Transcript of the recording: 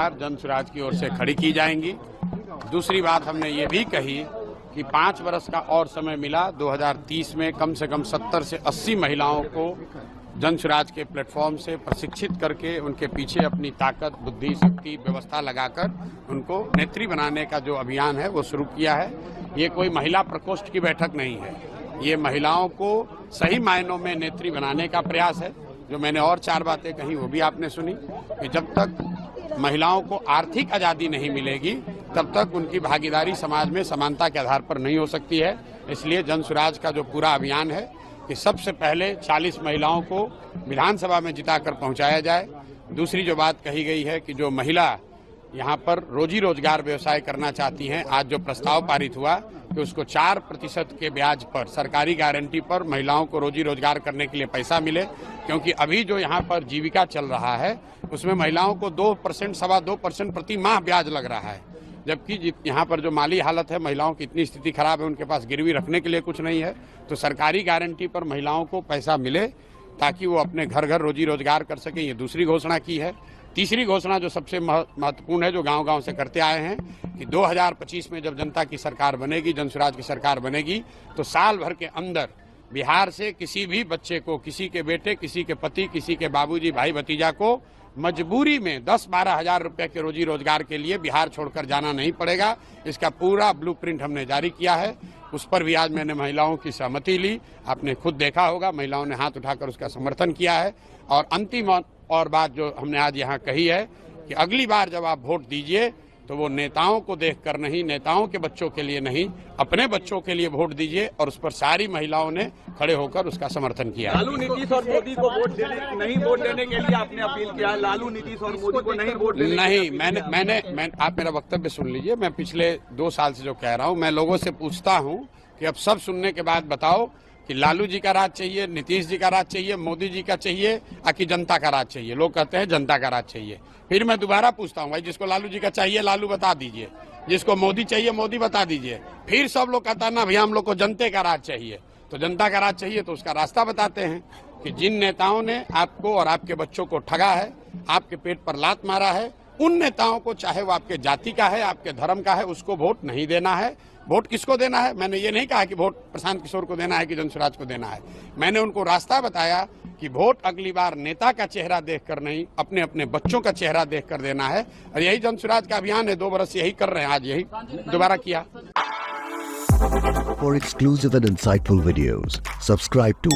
उम्मीदवार जन स्वराज की ओर से खड़ी की जाएंगी। दूसरी बात हमने ये भी कही कि 5 वर्ष का और समय मिला। 2030 में कम से कम 70 से 80 महिलाओं को जन स्वराज के प्लेटफॉर्म से प्रशिक्षित करके उनके पीछे अपनी ताकत, बुद्धि, शक्ति, व्यवस्था लगाकर उनको नेत्री बनाने का जो अभियान है वो शुरू किया है। ये कोई महिला प्रकोष्ठ की बैठक नहीं है, ये महिलाओं को सही मायनों में नेत्री बनाने का प्रयास है। जो मैंने और 4 बातें कही वो भी आपने सुनी कि जब तक महिलाओं को आर्थिक आज़ादी नहीं मिलेगी तब तक उनकी भागीदारी समाज में समानता के आधार पर नहीं हो सकती है। इसलिए जन स्वराज का जो पूरा अभियान है कि सबसे पहले 40 महिलाओं को विधानसभा में जिताकर पहुंचाया जाए। दूसरी जो बात कही गई है कि जो महिला यहाँ पर रोजी रोजगार व्यवसाय करना चाहती हैं, आज जो प्रस्ताव पारित हुआ कि उसको 4% के ब्याज पर सरकारी गारंटी पर महिलाओं को रोजी रोजगार करने के लिए पैसा मिले, क्योंकि अभी जो यहाँ पर जीविका चल रहा है उसमें महिलाओं को 2%, 2.25% प्रति माह ब्याज लग रहा है, जबकि यहाँ पर जो माली हालत है, महिलाओं की इतनी स्थिति खराब है, उनके पास गिरवी रखने के लिए कुछ नहीं है। तो सरकारी गारंटी पर महिलाओं को पैसा मिले ताकि वो अपने घर घर रोजी रोजगार कर सकें, ये दूसरी घोषणा की है। तीसरी घोषणा जो सबसे महत्वपूर्ण है, जो गांव-गांव से करते आए हैं कि 2025 में जब जनता की सरकार बनेगी, जन स्वराज की सरकार बनेगी, तो साल भर के अंदर बिहार से किसी भी बच्चे को, किसी के बेटे, किसी के पति, किसी के बाबूजी, भाई भतीजा को मजबूरी में 10-12 हज़ार रुपये के रोजी रोजगार के लिए बिहार छोड़कर जाना नहीं पड़ेगा। इसका पूरा ब्लूप्रिंट हमने जारी किया है। उस पर भी आज मैंने महिलाओं की सहमति ली। आपने खुद देखा होगा, महिलाओं ने हाथ उठाकर उसका समर्थन किया है। और अंतिम और बात जो हमने आज यहाँ कही है कि अगली बार जब आप वोट दीजिए तो वो नेताओं को देखकर नहीं, नेताओं के बच्चों के लिए नहीं, अपने बच्चों के लिए वोट दीजिए। और उस पर सारी महिलाओं ने खड़े होकर उसका समर्थन किया। लालू, नीतीश और मोदी को नहीं वोट देने के लिए आपने अपील किया है। लालू, नीतीश और मोदी को नहीं वोट देने नहीं, मैंने आप मेरा वक्तव्य सुन लीजिए। मैं पिछले 2 साल से जो कह रहा हूँ, मैं लोगों से पूछता हूँ कि अब सब सुनने के बाद बताओ कि लालू जी का राज चाहिए, नीतीश जी का राज चाहिए, मोदी जी का चाहिए, कि जनता का राज चाहिए। लोग कहते हैं जनता का राज चाहिए। फिर मैं दोबारा पूछता हूँ, भाई जिसको लालू जी का चाहिए लालू बता दीजिए, जिसको मोदी चाहिए मोदी बता दीजिए। फिर सब लोग कहता है ना भैया हम लोग को जनता का राज चाहिए। तो जनता का राज चाहिए तो उसका रास्ता बताते हैं कि जिन नेताओं ने आपको और आपके बच्चों को ठगा है, आपके पेट पर लात मारा है, उन नेताओं को, चाहे वो आपके जाति का है, आपके धर्म का है, उसको वोट नहीं देना है। वोट किसको देना है? मैंने ये नहीं कहा कि वोट प्रशांत किशोर को देना है कि जन स्वराज को देना है। मैंने उनको रास्ता बताया कि वोट अगली बार नेता का चेहरा देखकर नहीं, अपने अपने बच्चों का चेहरा देखकर देना है। और यही जन स्वराज का अभियान है। 2 बरस यही कर रहे हैं, आज यही दोबारा किया। For exclusive and insightful videos, subscribe to